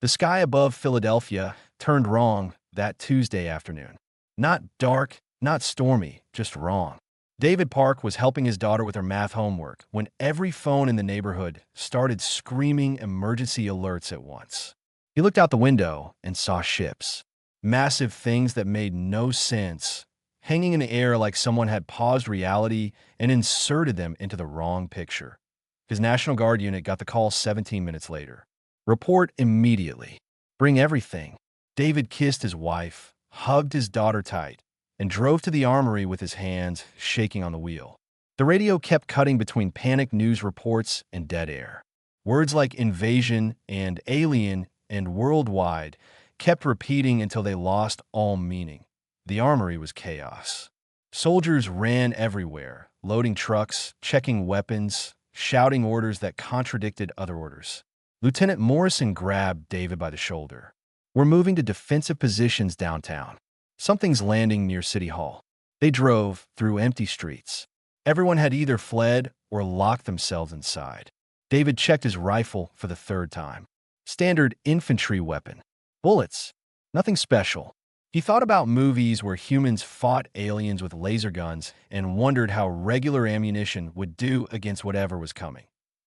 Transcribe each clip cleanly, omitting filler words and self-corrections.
The sky above Philadelphia turned wrong that Tuesday afternoon. Not dark, not stormy, just wrong. David Park was helping his daughter with her math homework when every phone in the neighborhood started screaming emergency alerts at once. He looked out the window and saw ships. Massive things that made no sense, hanging in the air like someone had paused reality and inserted them into the wrong picture. His National Guard unit got the call 17 minutes later. Report immediately. Bring everything. David kissed his wife, hugged his daughter tight, and drove to the armory with his hands shaking on the wheel. The radio kept cutting between panicked news reports and dead air. Words like invasion and alien and worldwide kept repeating until they lost all meaning. The armory was chaos. Soldiers ran everywhere, loading trucks, checking weapons, shouting orders that contradicted other orders. Lieutenant Morrison grabbed David by the shoulder. "We're moving to defensive positions downtown. Something's landing near City Hall." They drove through empty streets. Everyone had either fled or locked themselves inside. David checked his rifle for the third time. Standard infantry weapon. Bullets. Nothing special. He thought about movies where humans fought aliens with laser guns and wondered how regular ammunition would do against whatever was coming.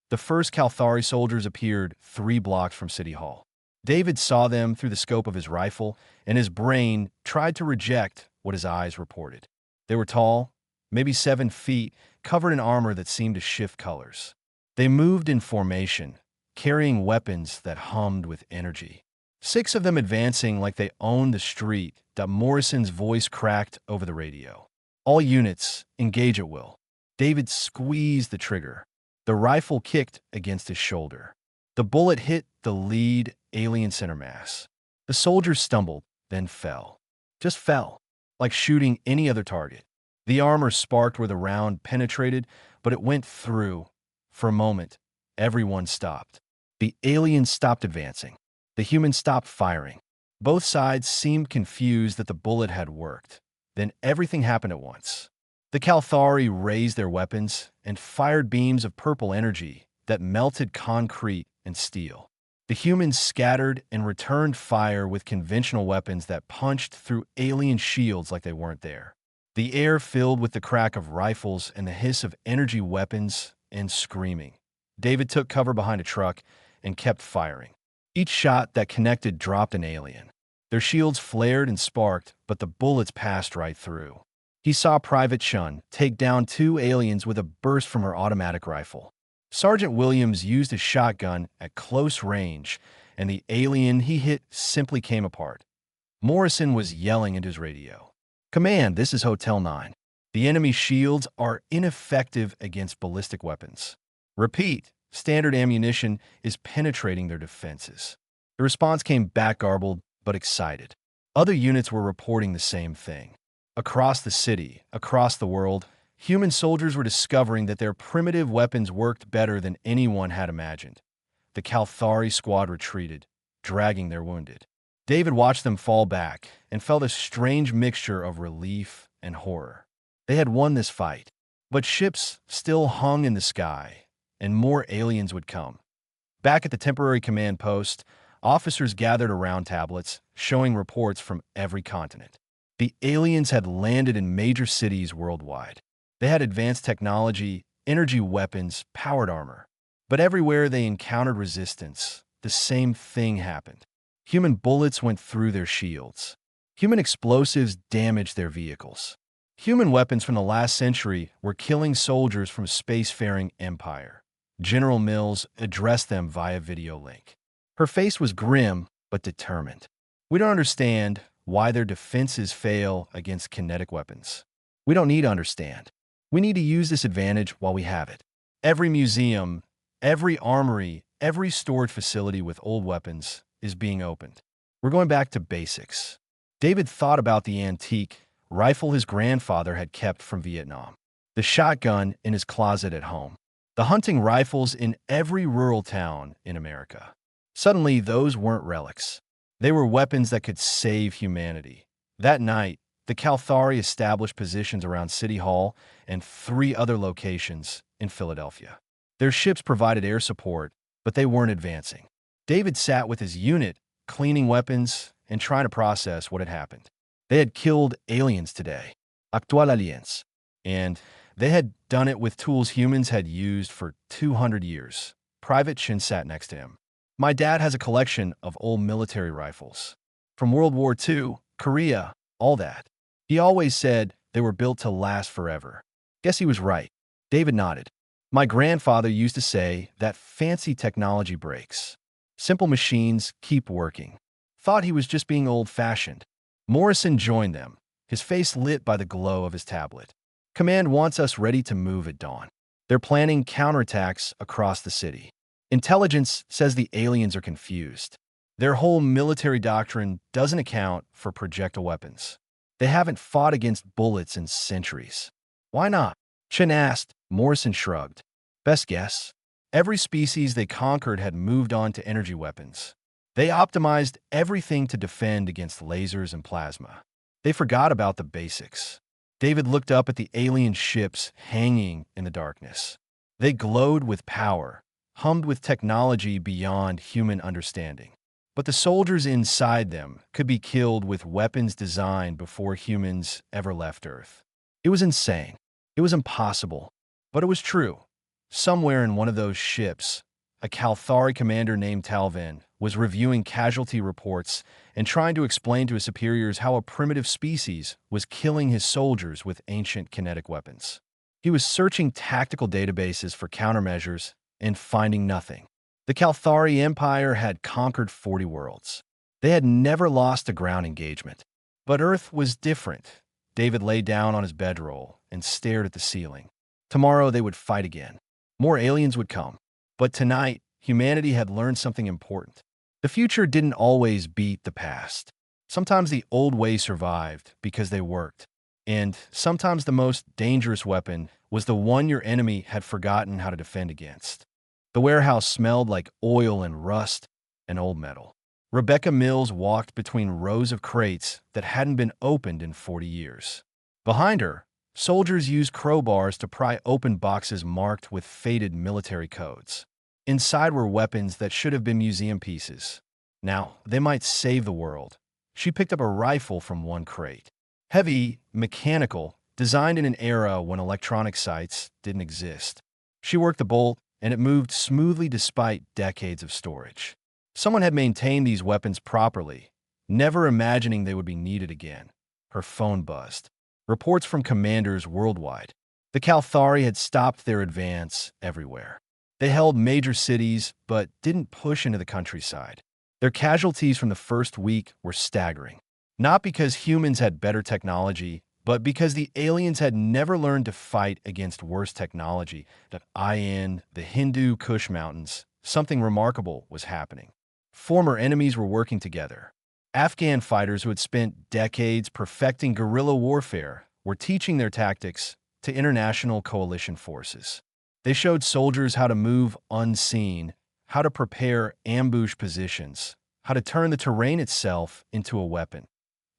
The first Kalthari soldiers appeared 3 blocks from City Hall. David saw them through the scope of his rifle, and his brain tried to reject what his eyes reported. They were tall, maybe 7 feet, covered in armor that seemed to shift colors. They moved in formation, carrying weapons that hummed with energy. 6 of them advancing like they owned the street. Morrison's voice cracked over the radio. "All units, engage at will." David squeezed the trigger. The rifle kicked against his shoulder. The bullet hit the lead alien center mass. The soldier stumbled, then fell. Just fell, like shooting any other target. The armor sparked where the round penetrated, but it went through. For a moment, everyone stopped. The aliens stopped advancing. The humans stopped firing. Both sides seemed confused that the bullet had worked. Then everything happened at once. The Kalthari raised their weapons and fired beams of purple energy that melted concrete and steel. The humans scattered and returned fire with conventional weapons that punched through alien shields like they weren't there. The air filled with the crack of rifles and the hiss of energy weapons and screaming. David took cover behind a truck and kept firing. Each shot that connected dropped an alien. Their shields flared and sparked, but the bullets passed right through. He saw Private Chun take down 2 aliens with a burst from her automatic rifle. Sergeant Williams used his shotgun at close range, and the alien he hit simply came apart. Morrison was yelling into his radio. "Command, this is Hotel 9. The enemy shields are ineffective against ballistic weapons. Repeat, standard ammunition is penetrating their defenses." The response came back garbled but excited. Other units were reporting the same thing. Across the city, across the world, human soldiers were discovering that their primitive weapons worked better than anyone had imagined. The Kalthari squad retreated, dragging their wounded. David watched them fall back and felt a strange mixture of relief and horror. They had won this fight, but ships still hung in the sky, and more aliens would come. Back at the temporary command post, officers gathered around tablets, showing reports from every continent. The aliens had landed in major cities worldwide. They had advanced technology, energy weapons, powered armor. But everywhere they encountered resistance, the same thing happened. Human bullets went through their shields. Human explosives damaged their vehicles. Human weapons from the last century were killing soldiers from spacefaring empire. General Mills addressed them via video link. Her face was grim but determined. "We don't understand why their defenses fail against kinetic weapons. We don't need to understand. We need to use this advantage while we have it. Every museum, every armory, every storage facility with old weapons is being opened. We're going back to basics." David thought about the antique rifle his grandfather had kept from Vietnam, the shotgun in his closet at home, the hunting rifles in every rural town in America. Suddenly, those weren't relics. They were weapons that could save humanity. That night, the Kalthari established positions around City Hall and 3 other locations in Philadelphia. Their ships provided air support, but they weren't advancing. David sat with his unit, cleaning weapons and trying to process what had happened. They had killed aliens today, actual aliens, and they had done it with tools humans had used for 200 years. Private Chin sat next to him. My dad has a collection of old military rifles. From World War II, Korea, all that. He always said they were built to last forever. Guess he was right. David nodded. My grandfather used to say that fancy technology breaks. Simple machines keep working. Thought he was just being old-fashioned. Morrison joined them, his face lit by the glow of his tablet. Command wants us ready to move at dawn. They're planning counterattacks across the city. Intelligence says the aliens are confused. Their whole military doctrine doesn't account for projectile weapons. They haven't fought against bullets in centuries. Why not? Chen asked. Morrison shrugged. Best guess. Every species they conquered had moved on to energy weapons. They optimized everything to defend against lasers and plasma. They forgot about the basics. David looked up at the alien ships hanging in the darkness. They glowed with power, hummed with technology beyond human understanding. But the soldiers inside them could be killed with weapons designed before humans ever left Earth. It was insane. It was impossible. But it was true. Somewhere in one of those ships, a Kalthari commander named Talvin was reviewing casualty reports and trying to explain to his superiors how a primitive species was killing his soldiers with ancient kinetic weapons. He was searching tactical databases for countermeasures and finding nothing. The Kalthari Empire had conquered 40 worlds. They had never lost a ground engagement. But Earth was different. David lay down on his bedroll and stared at the ceiling. Tomorrow they would fight again. More aliens would come. But tonight, humanity had learned something important. The future didn't always beat the past. Sometimes the old ways survived because they worked. And sometimes the most dangerous weapon was the one your enemy had forgotten how to defend against. The warehouse smelled like oil and rust and old metal. Rebecca Mills walked between rows of crates that hadn't been opened in 40 years. Behind her, soldiers used crowbars to pry open boxes marked with faded military codes. Inside were weapons that should have been museum pieces. Now, they might save the world. She picked up a rifle from one crate. Heavy, mechanical, designed in an era when electronic sights didn't exist. She worked the bolt, and it moved smoothly despite decades of storage. Someone had maintained these weapons properly, never imagining they would be needed again. Her phone buzzed. Reports from commanders worldwide. The Kalthari had stopped their advance everywhere. They held major cities, but didn't push into the countryside. Their casualties from the first week were staggering. Not because humans had better technology, but because the aliens had never learned to fight against worse technology. In the Hindu Kush Mountains, something remarkable was happening. Former enemies were working together. Afghan fighters who had spent decades perfecting guerrilla warfare were teaching their tactics to international coalition forces. They showed soldiers how to move unseen, how to prepare ambush positions, how to turn the terrain itself into a weapon.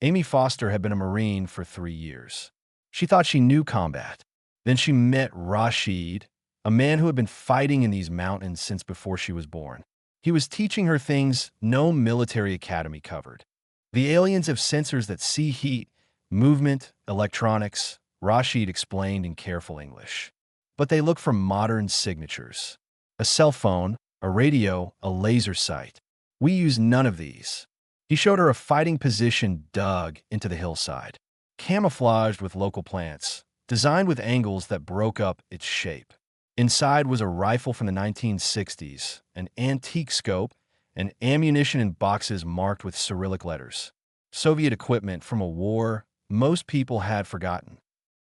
Amy Foster had been a Marine for 3 years. She thought she knew combat. Then she met Rashid, a man who had been fighting in these mountains since before she was born. He was teaching her things no military academy covered. The aliens have sensors that see heat, movement, electronics, Rashid explained in careful English. But they look for modern signatures. A cell phone, a radio, a laser sight. We use none of these. He showed her a fighting position dug into the hillside, camouflaged with local plants, designed with angles that broke up its shape. Inside was a rifle from the 1960s, an antique scope, and ammunition in boxes marked with Cyrillic letters. Soviet equipment from a war most people had forgotten.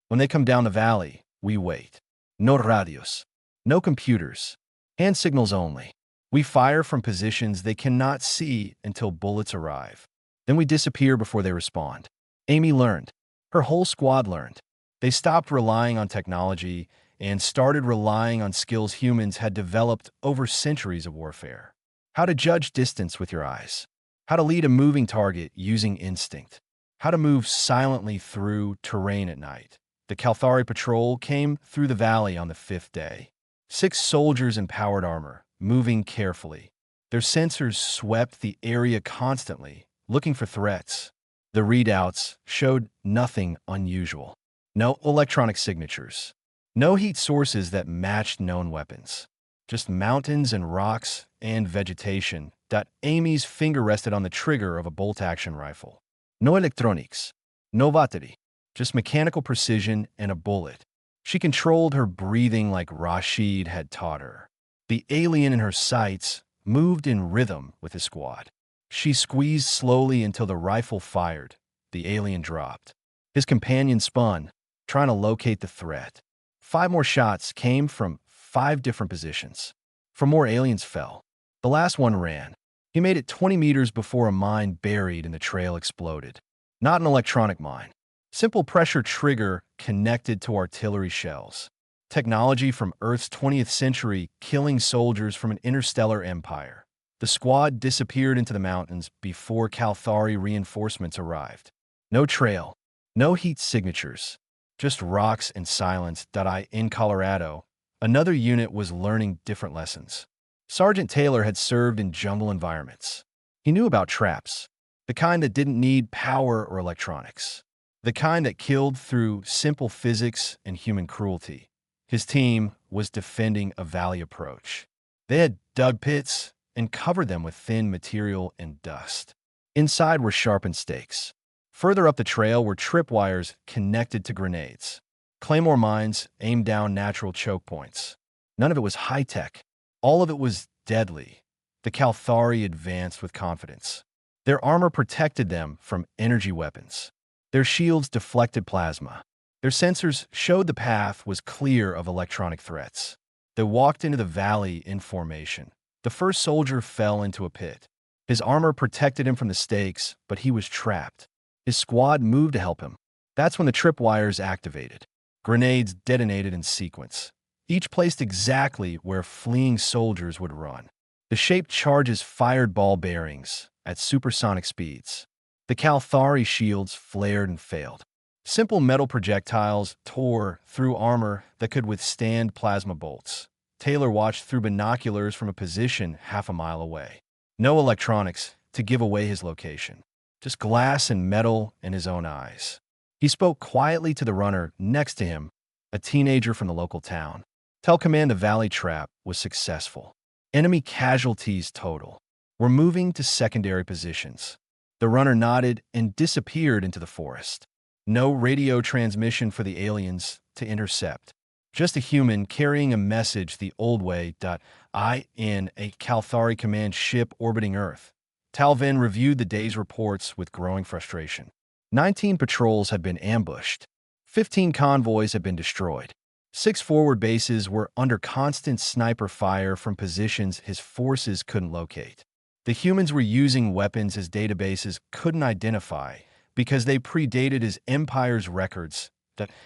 When they come down the valley, we wait. No radios, no computers, hand signals only. We fire from positions they cannot see until bullets arrive. Then we disappear before they respond. Amy learned. Her whole squad learned. They stopped relying on technology and started relying on skills humans had developed over centuries of warfare. How to judge distance with your eyes. How to lead a moving target using instinct. How to move silently through terrain at night. The Kalthari patrol came through the valley on the 5th day. 6 soldiers in powered armor, moving carefully. Their sensors swept the area constantly, looking for threats. The readouts showed nothing unusual. No electronic signatures. No heat sources that matched known weapons. Just mountains and rocks and vegetation. Amy's finger rested on the trigger of a bolt-action rifle. No electronics. No battery. Just mechanical precision and a bullet. She controlled her breathing like Rashid had taught her. The alien in her sights moved in rhythm with his squad. She squeezed slowly until the rifle fired. The alien dropped. His companion spun, trying to locate the threat. 5 more shots came from 5 different positions. 4 more aliens fell. The last one ran. He made it 20 meters before a mine buried in the trail exploded. Not an electronic mine. Simple pressure trigger connected to artillery shells. Technology from Earth's 20th century killing soldiers from an interstellar empire. The squad disappeared into the mountains before Calthari reinforcements arrived. No trail. No heat signatures. Just rocks and silence. In Colorado, another unit was learning different lessons. Sergeant Taylor had served in jungle environments. He knew about traps, the kind that didn't need power or electronics, the kind that killed through simple physics and human cruelty. His team was defending a valley approach. They had dug pits and covered them with thin material and dust. Inside were sharpened stakes. Further up the trail were tripwires connected to grenades. Claymore mines aimed down natural choke points. None of it was high-tech. All of it was deadly. The Calthari advanced with confidence. Their armor protected them from energy weapons. Their shields deflected plasma. Their sensors showed the path was clear of electronic threats. They walked into the valley in formation. The first soldier fell into a pit. His armor protected him from the stakes, but he was trapped. His squad moved to help him. That's when the tripwires activated. Grenades detonated in sequence, each placed exactly where fleeing soldiers would run. The shaped charges fired ball bearings at supersonic speeds. The Calthari shields flared and failed. Simple metal projectiles tore through armor that could withstand plasma bolts. Taylor watched through binoculars from a position half a mile away. No electronics to give away his location. Just glass and metal in his own eyes. He spoke quietly to the runner next to him, a teenager from the local town. Tell command the valley trap was successful. Enemy casualties total. We're moving to secondary positions. The runner nodded and disappeared into the forest. No radio transmission for the aliens to intercept. Just a human carrying a message the old way. In a Calthari command ship orbiting Earth. Talvin reviewed the day's reports with growing frustration. 19 patrols had been ambushed. 15 convoys had been destroyed. 6 forward bases were under constant sniper fire from positions his forces couldn't locate. The humans were using weapons his databases couldn't identify because they predated his empire's records.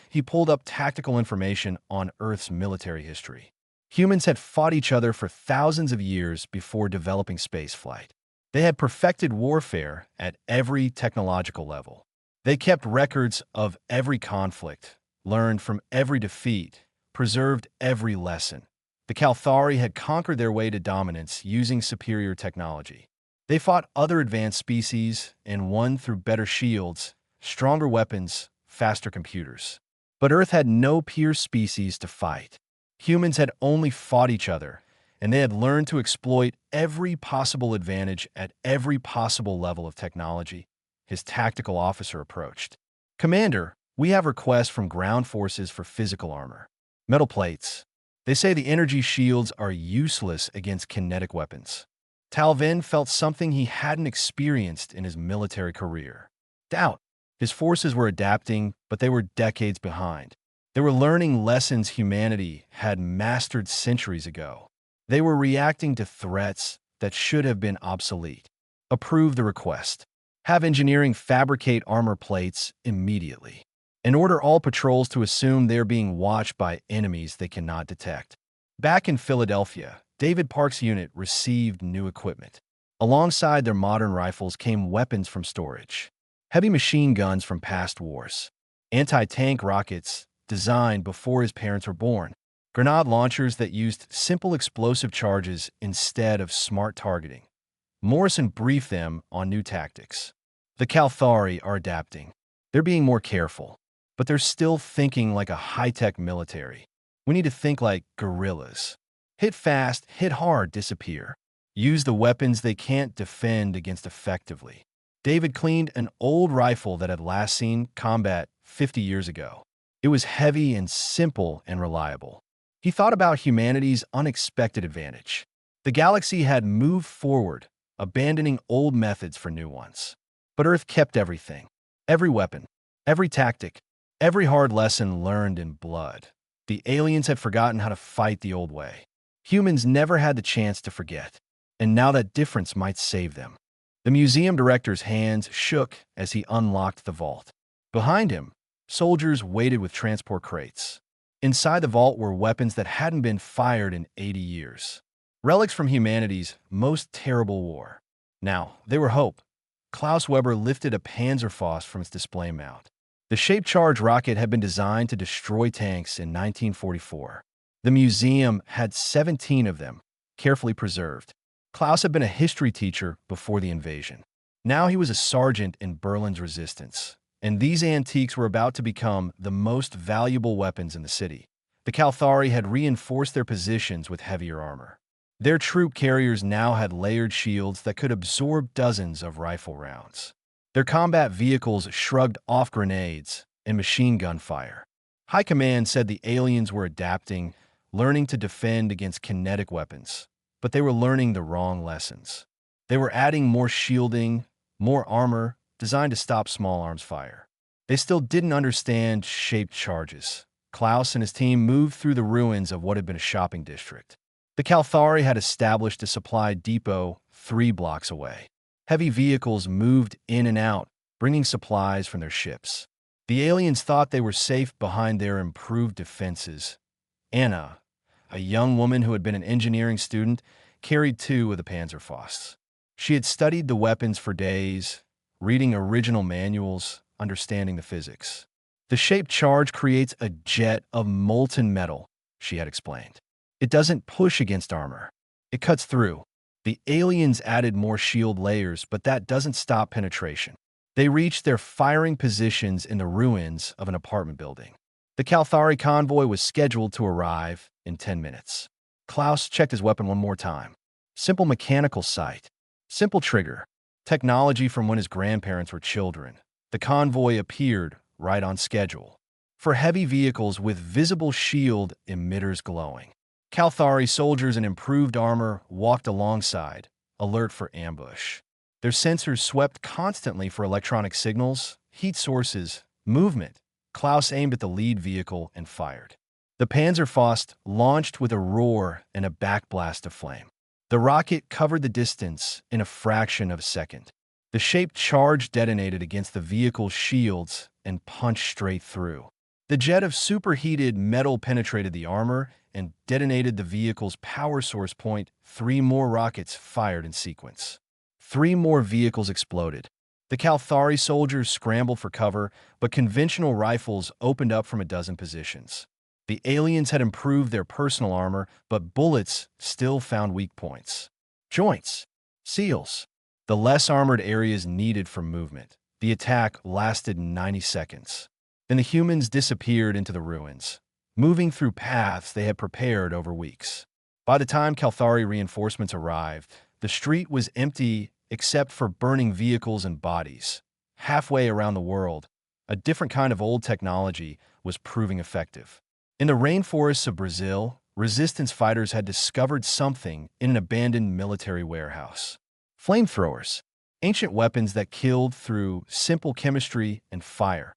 He pulled up tactical information on Earth's military history. Humans had fought each other for thousands of years before developing spaceflight. They had perfected warfare at every technological level. They kept records of every conflict, learned from every defeat, preserved every lesson. The Calthari had conquered their way to dominance using superior technology. They fought other advanced species and won through better shields, stronger weapons, faster computers. But Earth had no peer species to fight. Humans had only fought each other, and they had learned to exploit every possible advantage at every possible level of technology. His tactical officer approached. Commander, we have requests from ground forces for physical armor. Metal plates. They say the energy shields are useless against kinetic weapons. Talvin felt something he hadn't experienced in his military career. Doubt. His forces were adapting, but they were decades behind. They were learning lessons humanity had mastered centuries ago. They were reacting to threats that should have been obsolete. Approve the request. Have engineering fabricate armor plates immediately. And order all patrols to assume they're being watched by enemies they cannot detect. Back in Philadelphia, David Park's unit received new equipment. Alongside their modern rifles came weapons from storage. Heavy machine guns from past wars. Anti-tank rockets designed before his parents were born. grenade launchers that used simple explosive charges instead of smart targeting. Morrison briefed them on new tactics. The Kalthari are adapting. They're being more careful, but they're still thinking like a high-tech military. We need to think like guerrillas. Hit fast, hit hard, disappear. Use the weapons they can't defend against effectively. David cleaned an old rifle that had last seen combat 50 years ago. It was heavy and simple and reliable. He thought about humanity's unexpected advantage. The galaxy had moved forward, abandoning old methods for new ones. But Earth kept everything. Every weapon, every tactic, every hard lesson learned in blood. The aliens had forgotten how to fight the old way. Humans never had the chance to forget, and now that difference might save them. The museum director's hands shook as he unlocked the vault. Behind him, soldiers waited with transport crates. Inside the vault were weapons that hadn't been fired in 80 years. Relics from humanity's most terrible war. Now, they were hope. Klaus Weber lifted a Panzerfaust from its display mount. The shape-charge rocket had been designed to destroy tanks in 1944. The museum had 17 of them, carefully preserved. Klaus had been a history teacher before the invasion. Now he was a sergeant in Berlin's resistance, and these antiques were about to become the most valuable weapons in the city. The Kalthari had reinforced their positions with heavier armor. Their troop carriers now had layered shields that could absorb dozens of rifle rounds. Their combat vehicles shrugged off grenades and machine gun fire. High Command said the aliens were adapting, learning to defend against kinetic weapons, but they were learning the wrong lessons. They were adding more shielding, more armor, designed to stop small arms fire. They still didn't understand shaped charges. Klaus and his team moved through the ruins of what had been a shopping district. The Kalthari had established a supply depot 3 blocks away. Heavy vehicles moved in and out, bringing supplies from their ships. The aliens thought they were safe behind their improved defenses. Anna, a young woman who had been an engineering student, carried 2 of the Panzerfausts. She had studied the weapons for days, reading original manuals, understanding the physics. The shaped charge creates a jet of molten metal, she had explained. It doesn't push against armor. It cuts through. The aliens added more shield layers, but that doesn't stop penetration. They reached their firing positions in the ruins of an apartment building. The Kalthari convoy was scheduled to arrive in 10 minutes. Klaus checked his weapon one more time. Simple mechanical sight. Simple trigger. Technology from when his grandparents were children. The convoy appeared right on schedule. For heavy vehicles with visible shield emitters glowing. Kalthari soldiers in improved armor walked alongside, alert for ambush. Their sensors swept constantly for electronic signals, heat sources, movement. Klaus aimed at the lead vehicle and fired. The Panzerfaust launched with a roar and a backblast of flame. The rocket covered the distance in a fraction of a second. The shaped charge detonated against the vehicle's shields and punched straight through. The jet of superheated metal penetrated the armor and detonated the vehicle's power source point. 3 more rockets fired in sequence. 3 more vehicles exploded. The Kalthari soldiers scrambled for cover, but conventional rifles opened up from a dozen positions. The aliens had improved their personal armor, but bullets still found weak points. Joints. Seals. The less armored areas needed for movement. The attack lasted 90 seconds. Then the humans disappeared into the ruins, moving through paths they had prepared over weeks. By the time Kalthari reinforcements arrived, the street was empty except for burning vehicles and bodies. Halfway around the world, a different kind of old technology was proving effective. In the rainforests of Brazil, resistance fighters had discovered something in an abandoned military warehouse. Flamethrowers, ancient weapons that killed through simple chemistry and fire.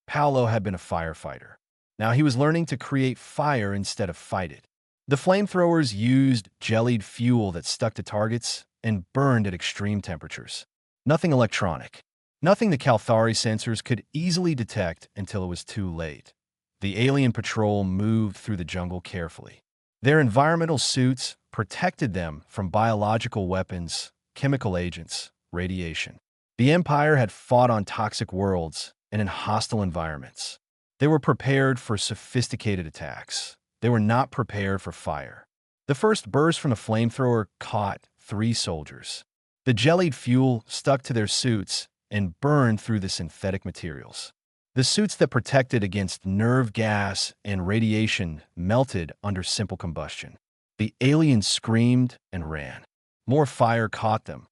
Paolo had been a firefighter. Now he was learning to create fire instead of fight it. The flamethrowers used jellied fuel that stuck to targets and burned at extreme temperatures. Nothing electronic. Nothing the Kalthari sensors could easily detect until it was too late. The alien patrol moved through the jungle carefully. Their environmental suits protected them from biological weapons, chemical agents, radiation. The Empire had fought on toxic worlds and in hostile environments. They were prepared for sophisticated attacks. they were not prepared for fire. The first burst from the flamethrower caught 3 soldiers. The jellied fuel stuck to their suits and burned through the synthetic materials. The suits that protected against nerve gas and radiation melted under simple combustion. The aliens screamed and ran. More fire caught them.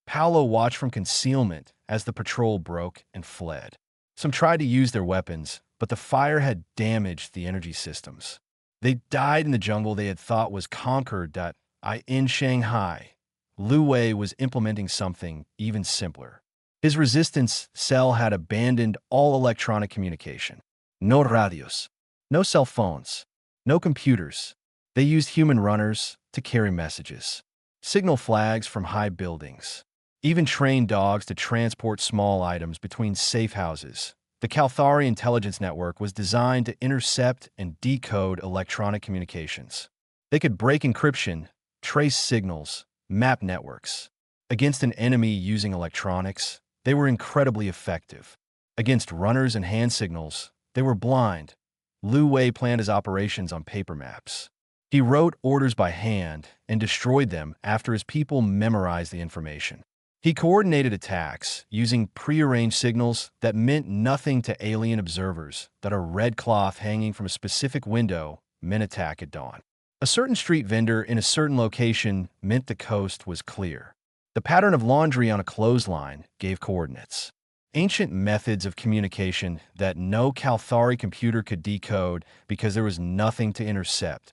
Paolo watched from concealment as the patrol broke and fled. Some tried to use their weapons, but the fire had damaged the energy systems. They died in the jungle they had thought was conquered. In Shanghai, Lu Wei was implementing something even simpler. His resistance cell had abandoned all electronic communication. No radios, no cell phones, no computers. They used human runners to carry messages, signal flags from high buildings, even trained dogs to transport small items between safe houses. The Calthari intelligence network was designed to intercept and decode electronic communications. They could break encryption, trace signals, map networks. Against an enemy using electronics, they were incredibly effective. Against runners and hand signals, they were blind. Lu Wei planned his operations on paper maps. He wrote orders by hand and destroyed them after his people memorized the information. He coordinated attacks using prearranged signals that meant nothing to alien observers. That a red cloth hanging from a specific window meant attack at dawn. A certain street vendor in a certain location meant the coast was clear. The pattern of laundry on a clothesline gave coordinates. Ancient methods of communication that no Calthari computer could decode because there was nothing to intercept.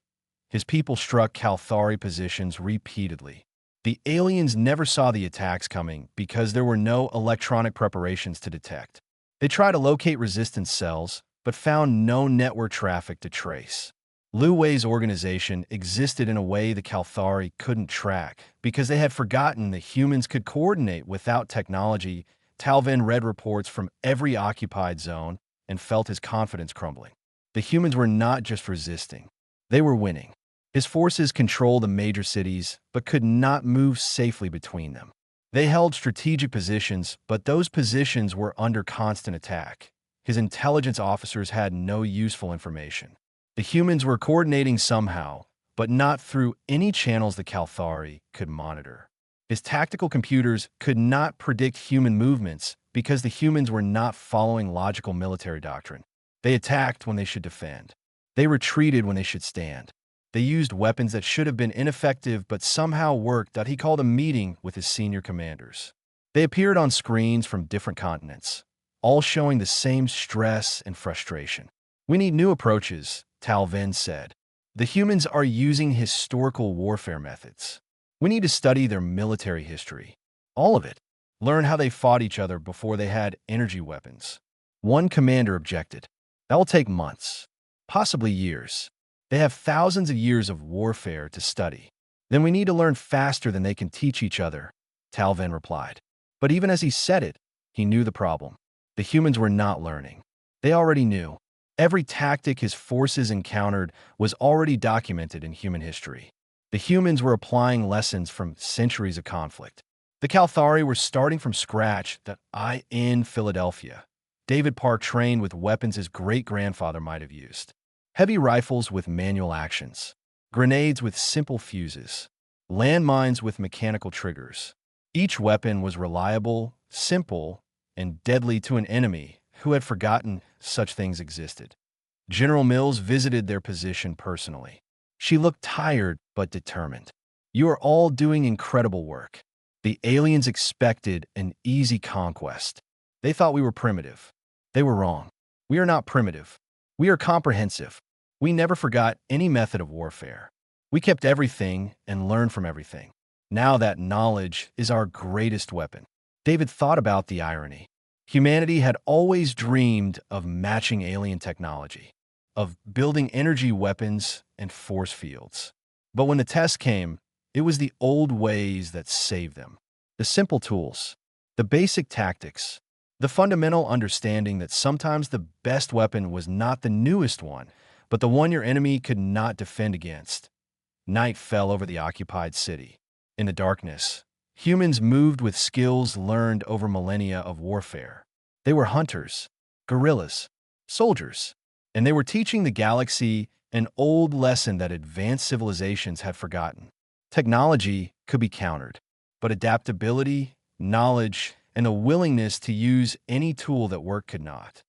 His people struck Calthari positions repeatedly. The aliens never saw the attacks coming because there were no electronic preparations to detect. They tried to locate resistance cells, but found no network traffic to trace. Lu Wei's organization existed in a way the Calthari couldn't track because they had forgotten that humans could coordinate without technology. Talvin read reports from every occupied zone and felt his confidence crumbling. The humans were not just resisting, they were winning. His forces controlled the major cities, but could not move safely between them. They held strategic positions, but those positions were under constant attack. His intelligence officers had no useful information. The humans were coordinating somehow, but not through any channels the Calthari could monitor. His tactical computers could not predict human movements because the humans were not following logical military doctrine. They attacked when they should defend. They retreated when they should stand. They used weapons that should have been ineffective but somehow worked. He called a meeting with his senior commanders. They appeared on screens from different continents, all showing the same stress and frustration. "We need new approaches," Talvin said. "The humans are using historical warfare methods. We need to study their military history. All of it. Learn how they fought each other before they had energy weapons." One commander objected. "That will take months, possibly years. They have thousands of years of warfare to study. Then we need to learn faster than they can teach each other," Talvin replied. But even as he said it, he knew the problem. The humans were not learning. They already knew. Every tactic his forces encountered was already documented in human history. The humans were applying lessons from centuries of conflict. The Calthari were starting from scratch. In Philadelphia, David Park trained with weapons his great-grandfather might have used. Heavy rifles with manual actions, grenades with simple fuses, landmines with mechanical triggers. Each weapon was reliable, simple, and deadly to an enemy who had forgotten such things existed. General Mills visited their position personally. She looked tired but determined. "You are all doing incredible work." The aliens expected an easy conquest. They thought we were primitive. They were wrong. We are not primitive. We are comprehensive. We never forgot any method of warfare. We kept everything and learned from everything. Now that knowledge is our greatest weapon. David thought about the irony. Humanity had always dreamed of matching alien technology, of building energy weapons and force fields. But when the test came, it was the old ways that saved them. The simple tools, the basic tactics, the fundamental understanding that sometimes the best weapon was not the newest one, but the one your enemy could not defend against. Night fell over the occupied city. In the darkness, humans moved with skills learned over millennia of warfare. They were hunters, guerrillas, soldiers, and they were teaching the galaxy an old lesson that advanced civilizations had forgotten. Technology could be countered, but adaptability, knowledge, and a willingness to use any tool that work could not.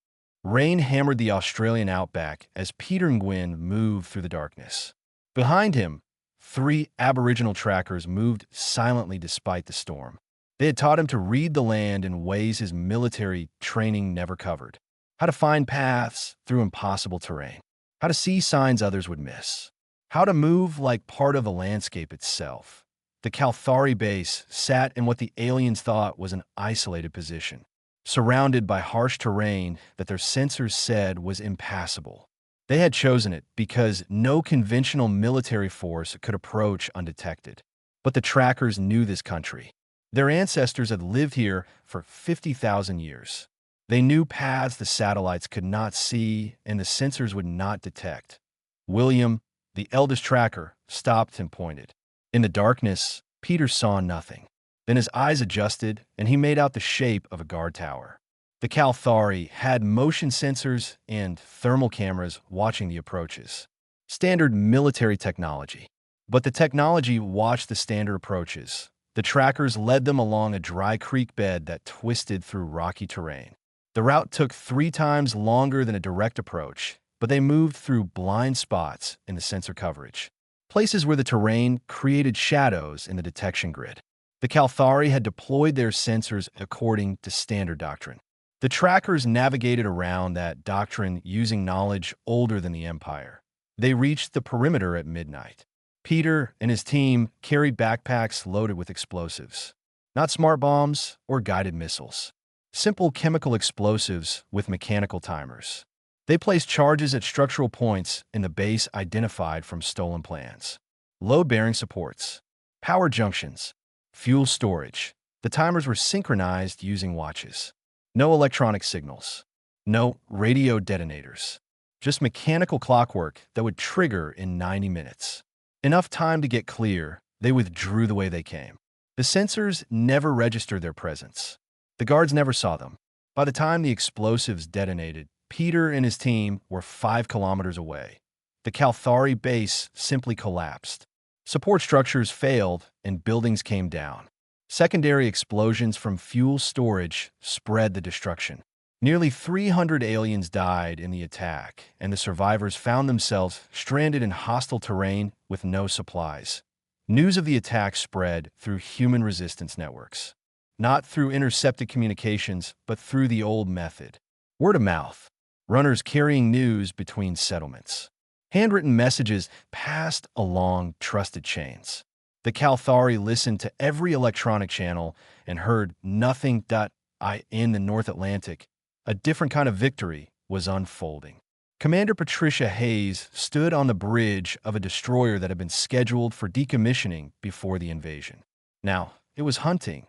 Rain hammered the Australian outback as Peter and Gwyn moved through the darkness. Behind him, three Aboriginal trackers moved silently despite the storm. They had taught him to read the land in ways his military training never covered. How to find paths through impossible terrain. How to see signs others would miss. How to move like part of the landscape itself. The Kalthari base sat in what the aliens thought was an isolated position, surrounded by harsh terrain that their sensors said was impassable. They had chosen it because no conventional military force could approach undetected. But the trackers knew this country. Their ancestors had lived here for 50,000 years. They knew paths the satellites could not see and the sensors would not detect. William, the eldest tracker, stopped and pointed. In the darkness, Peter saw nothing. Then his eyes adjusted, and he made out the shape of a guard tower. The Kalthari had motion sensors and thermal cameras watching the approaches. Standard military technology. But the technology watched the standard approaches. The trackers led them along a dry creek bed that twisted through rocky terrain. The route took 3 times longer than a direct approach, but they moved through blind spots in the sensor coverage, places where the terrain created shadows in the detection grid. The Kalthari had deployed their sensors according to standard doctrine. The trackers navigated around that doctrine using knowledge older than the Empire. They reached the perimeter at midnight. Peter and his team carried backpacks loaded with explosives. Not smart bombs or guided missiles. Simple chemical explosives with mechanical timers. They placed charges at structural points in the base identified from stolen plans. Load-bearing supports, power junctions, fuel storage. The timers were synchronized using watches. No electronic signals. No radio detonators. Just mechanical clockwork that would trigger in 90 minutes. Enough time to get clear, they withdrew the way they came. The sensors never registered their presence. The guards never saw them. By the time the explosives detonated, Peter and his team were 5 kilometers away. The Kalthari base simply collapsed. Support structures failed and buildings came down. Secondary explosions from fuel storage spread the destruction. Nearly 300 aliens died in the attack, and the survivors found themselves stranded in hostile terrain with no supplies. News of the attack spread through human resistance networks. Not through intercepted communications, but through the old method. Word of mouth. Runners carrying news between settlements. Handwritten messages passed along trusted chains. The Kalthari listened to every electronic channel and heard nothing. In the North Atlantic, a different kind of victory was unfolding. Commander Patricia Hayes stood on the bridge of a destroyer that had been scheduled for decommissioning before the invasion. Now, it was hunting.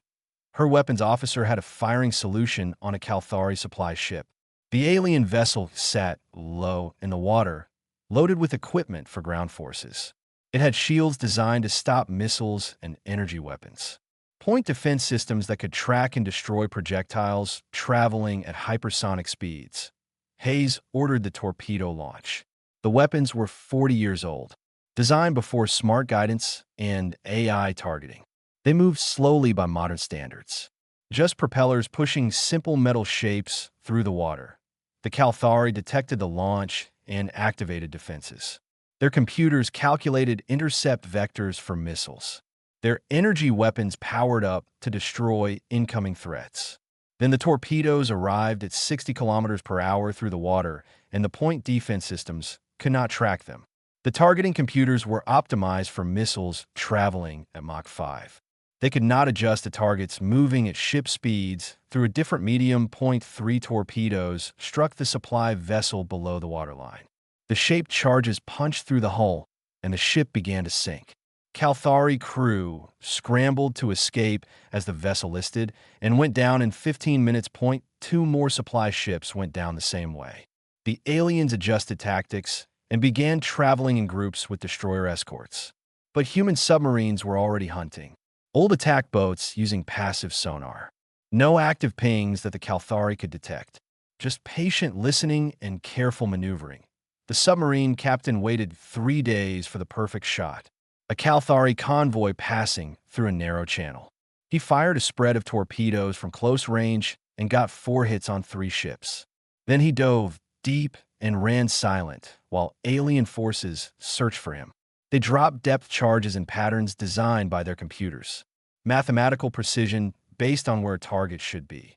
Her weapons officer had a firing solution on a Kalthari supply ship. The alien vessel sat low in the water, loaded with equipment for ground forces. It had shields designed to stop missiles and energy weapons. Point defense systems that could track and destroy projectiles traveling at hypersonic speeds. Hayes ordered the torpedo launch. The weapons were 40 years old, designed before smart guidance and AI targeting. They moved slowly by modern standards, just propellers pushing simple metal shapes through the water. The Kalthari detected the launch and activated defenses. Their computers calculated intercept vectors for missiles. Their energy weapons powered up to destroy incoming threats. Then the torpedoes arrived at 60 kilometers per hour through the water, and the point defense systems could not track them. The targeting computers were optimized for missiles traveling at Mach 5. They could not adjust to targets moving at ship speeds through a different medium. Point 3 torpedoes struck the supply vessel below the waterline. The shaped charges punched through the hull, and the ship began to sink. Kalthari crew scrambled to escape as the vessel listed and went down in 15 minutes. Point 2 more supply ships went down the same way. The aliens adjusted tactics and began traveling in groups with destroyer escorts. But human submarines were already hunting. Old attack boats using passive sonar. No active pings that the Kalthari could detect. Just patient listening and careful maneuvering. The submarine captain waited 3 days for the perfect shot. A Kalthari convoy passing through a narrow channel. He fired a spread of torpedoes from close range and got 4 hits on 3 ships. Then he dove deep and ran silent while alien forces searched for him. They dropped depth charges in patterns designed by their computers. Mathematical precision based on where a target should be.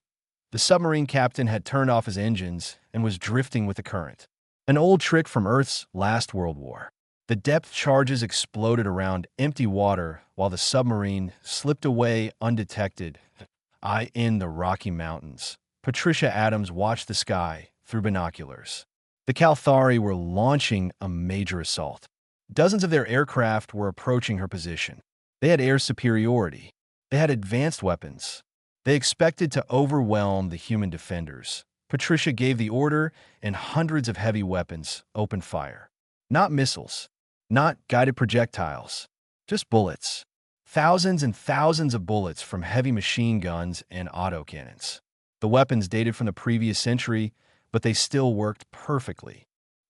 The submarine captain had turned off his engines and was drifting with the current. An old trick from Earth's last World War. The depth charges exploded around empty water while the submarine slipped away undetected. In the Rocky Mountains, Patricia Adams watched the sky through binoculars. The Kalthari were launching a major assault. Dozens of their aircraft were approaching her position. They had air superiority. They had advanced weapons. They expected to overwhelm the human defenders. Patricia gave the order, and hundreds of heavy weapons opened fire. Not missiles, not guided projectiles, just bullets. Thousands and thousands of bullets from heavy machine guns and autocannons. The weapons dated from the previous century, but they still worked perfectly.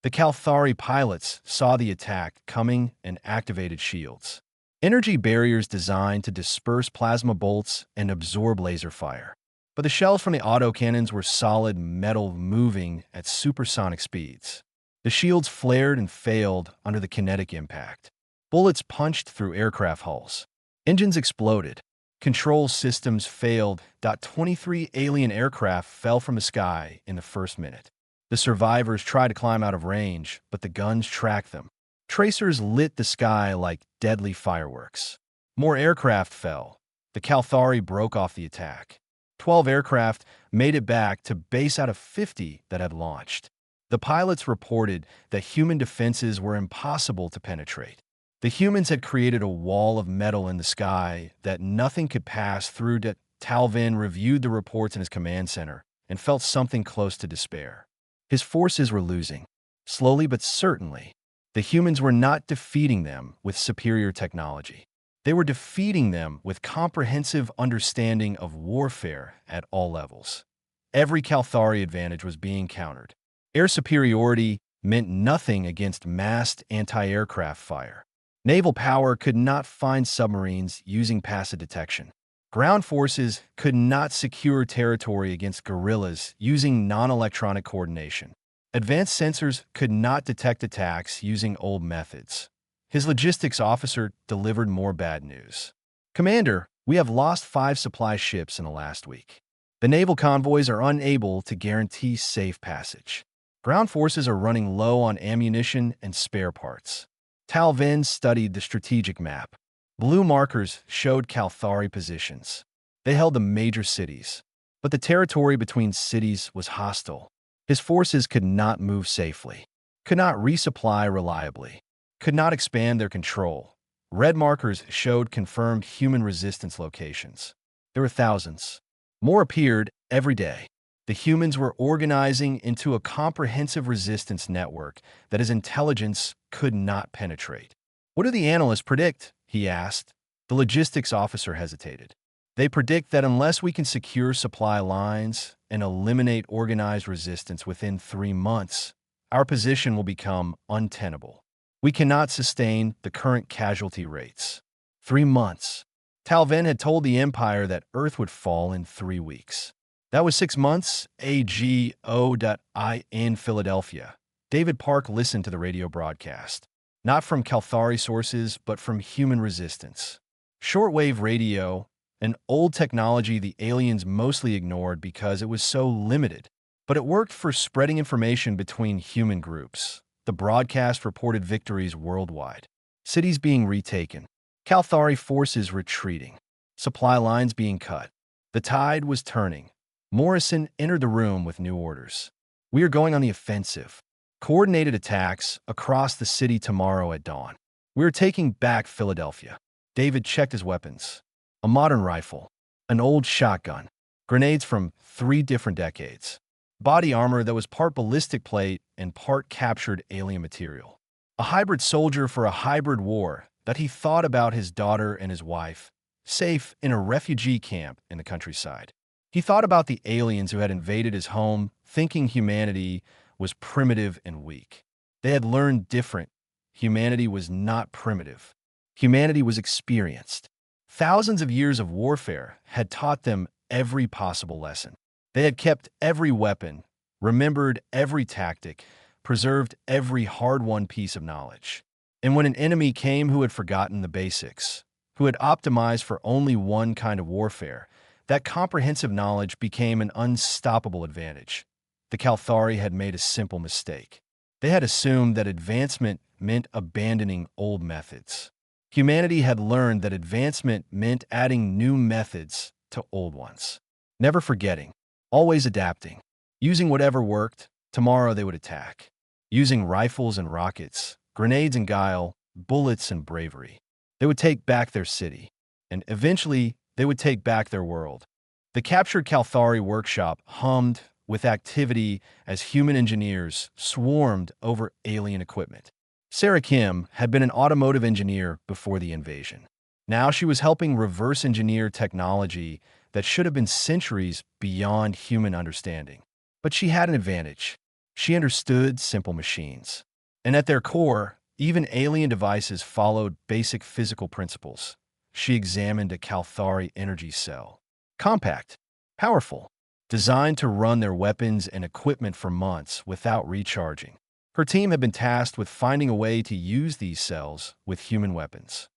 The Kalthari pilots saw the attack coming and activated shields. Energy barriers designed to disperse plasma bolts and absorb laser fire. But the shells from the autocannons were solid metal moving at supersonic speeds. The shields flared and failed under the kinetic impact. Bullets punched through aircraft hulls. Engines exploded. Control systems failed. 23 alien aircraft fell from the sky in the first minute. The survivors tried to climb out of range, but the guns tracked them. Tracers lit the sky like deadly fireworks. More aircraft fell. The Kalthari broke off the attack. 12 aircraft made it back to base out of 50 that had launched. The pilots reported that human defenses were impossible to penetrate. The humans had created a wall of metal in the sky that nothing could pass through. Talvin reviewed the reports in his command center and felt something close to despair. His forces were losing, slowly but certainly. The humans were not defeating them with superior technology. They were defeating them with comprehensive understanding of warfare at all levels. Every Kalthari advantage was being countered. Air superiority meant nothing against massed anti-aircraft fire. Naval power could not find submarines using passive detection. Ground forces could not secure territory against guerrillas using non-electronic coordination. Advanced sensors could not detect attacks using old methods. His logistics officer delivered more bad news. Commander, we have lost 5 supply ships in the last week. The naval convoys are unable to guarantee safe passage. Ground forces are running low on ammunition and spare parts. Talvin studied the strategic map. Blue markers showed Kalthari positions. They held the major cities, but the territory between cities was hostile. His forces could not move safely, could not resupply reliably, could not expand their control. Red markers showed confirmed human resistance locations. There were thousands. More appeared every day. The humans were organizing into a comprehensive resistance network that his intelligence could not penetrate. What do the analysts predict? He asked. The logistics officer hesitated. They predict that unless we can secure supply lines and eliminate organized resistance within 3 months, our position will become untenable. We cannot sustain the current casualty rates. 3 months. Talvin had told the Empire that Earth would fall in 3 weeks. That was 6 months. In Philadelphia. David Park listened to the radio broadcast, not from Kalthari sources, but from human resistance. Shortwave radio, an old technology the aliens mostly ignored because it was so limited, but it worked for spreading information between human groups. The broadcast reported victories worldwide, cities being retaken, Kalthari forces retreating, supply lines being cut. The tide was turning. Morrison entered the room with new orders. We are going on the offensive. Coordinated attacks across the city tomorrow at dawn. We are taking back Philadelphia. David checked his weapons. A modern rifle, an old shotgun, grenades from 3 different decades, body armor that was part ballistic plate and part captured alien material. A hybrid soldier for a hybrid war that he thought about his daughter and his wife, safe in a refugee camp in the countryside. He thought about the aliens who had invaded his home, thinking humanity was primitive and weak. They had learned different. Humanity was not primitive. Humanity was experienced. Thousands of years of warfare had taught them every possible lesson. They had kept every weapon, remembered every tactic, preserved every hard-won piece of knowledge. And when an enemy came who had forgotten the basics, who had optimized for only one kind of warfare, that comprehensive knowledge became an unstoppable advantage. The Kalthari had made a simple mistake. They had assumed that advancement meant abandoning old methods. Humanity had learned that advancement meant adding new methods to old ones. Never forgetting, always adapting. Using whatever worked, tomorrow they would attack. Using rifles and rockets, grenades and guile, bullets and bravery. They would take back their city, and eventually they would take back their world. The captured Kalthari workshop hummed with activity as human engineers swarmed over alien equipment. Sarah Kim had been an automotive engineer before the invasion. Now she was helping reverse engineer technology that should have been centuries beyond human understanding. But she had an advantage. She understood simple machines. And at their core, even alien devices followed basic physical principles. She examined a Kalthari energy cell. Compact, powerful, designed to run their weapons and equipment for months without recharging. Her team had been tasked with finding a way to use these cells with human weapons.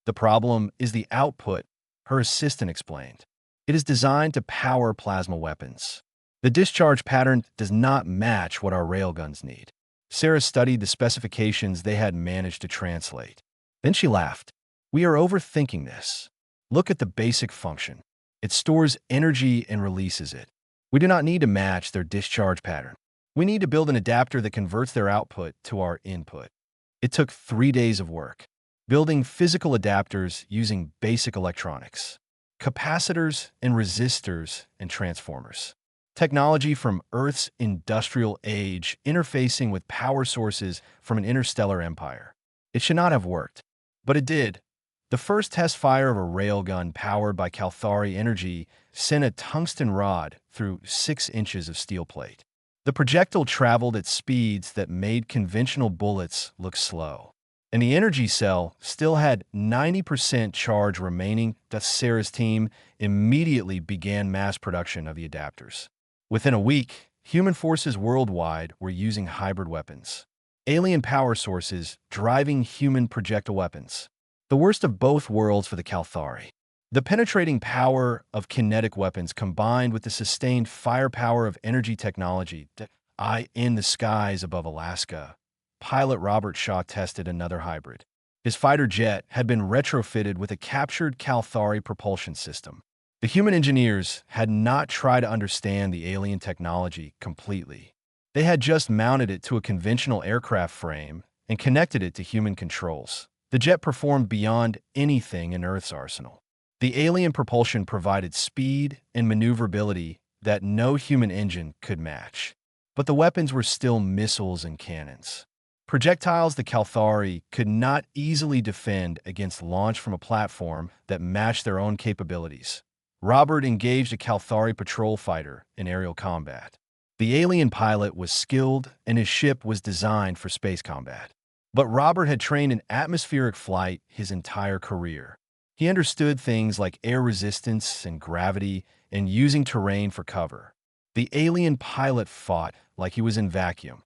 The problem is the output, her assistant explained. It is designed to power plasma weapons. The discharge pattern does not match what our railguns need. Sarah studied the specifications they had managed to translate. Then she laughed. We are overthinking this. Look at the basic function. It stores energy and releases it. We do not need to match their discharge pattern. We need to build an adapter that converts their output to our input. It took 3 days of work, building physical adapters using basic electronics, capacitors and resistors and transformers. Technology from Earth's industrial age interfacing with power sources from an interstellar empire. It should not have worked, but it did. The first test fire of a railgun powered by Kalthari energy sent a tungsten rod through 6 inches of steel plate. The projectile traveled at speeds that made conventional bullets look slow. And the energy cell still had 90% charge remaining. Thus, Sarah's team immediately began mass production of the adapters. Within a week, human forces worldwide were using hybrid weapons. Alien power sources driving human projectile weapons. The worst of both worlds for the Kalthari. The penetrating power of kinetic weapons combined with the sustained firepower of energy technology. In the skies above Alaska, pilot Robert Shaw tested another hybrid. His fighter jet had been retrofitted with a captured Kalthari propulsion system. The human engineers had not tried to understand the alien technology completely. They had just mounted it to a conventional aircraft frame and connected it to human controls. The jet performed beyond anything in Earth's arsenal. The alien propulsion provided speed and maneuverability that no human engine could match. But the weapons were still missiles and cannons. Projectiles the Kalthari could not easily defend against launch from a platform that matched their own capabilities. Robert engaged a Kalthari patrol fighter in aerial combat. The alien pilot was skilled and his ship was designed for space combat. But Robert had trained in atmospheric flight his entire career. He understood things like air resistance and gravity and using terrain for cover. The alien pilot fought like he was in vacuum.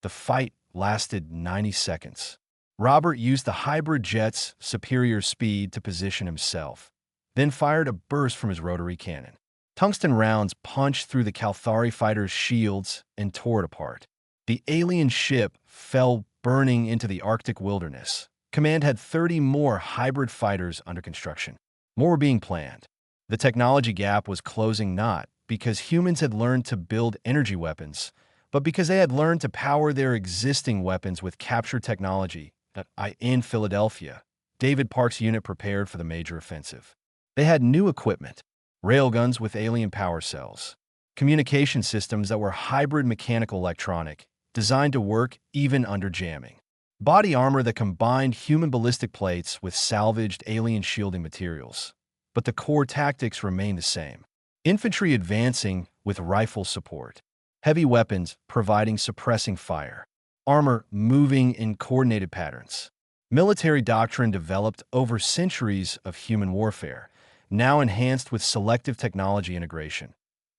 The fight lasted 90 seconds. Robert used the hybrid jet's superior speed to position himself, then fired a burst from his rotary cannon. Tungsten rounds punched through the Kalthari fighter's shields and tore it apart. The alien ship fell burning into the Arctic wilderness. Command had 30 more hybrid fighters under construction. More were being planned. The technology gap was closing not because humans had learned to build energy weapons, but because they had learned to power their existing weapons with captured technology. In Philadelphia, David Park's unit prepared for the major offensive. They had new equipment, railguns with alien power cells, communication systems that were hybrid mechanical electronic, designed to work even under jamming. Body armor that combined human ballistic plates with salvaged alien shielding materials. But the core tactics remained the same. Infantry advancing with rifle support. Heavy weapons providing suppressing fire. armor moving in coordinated patterns. Military doctrine developed over centuries of human warfare, now enhanced with selective technology integration.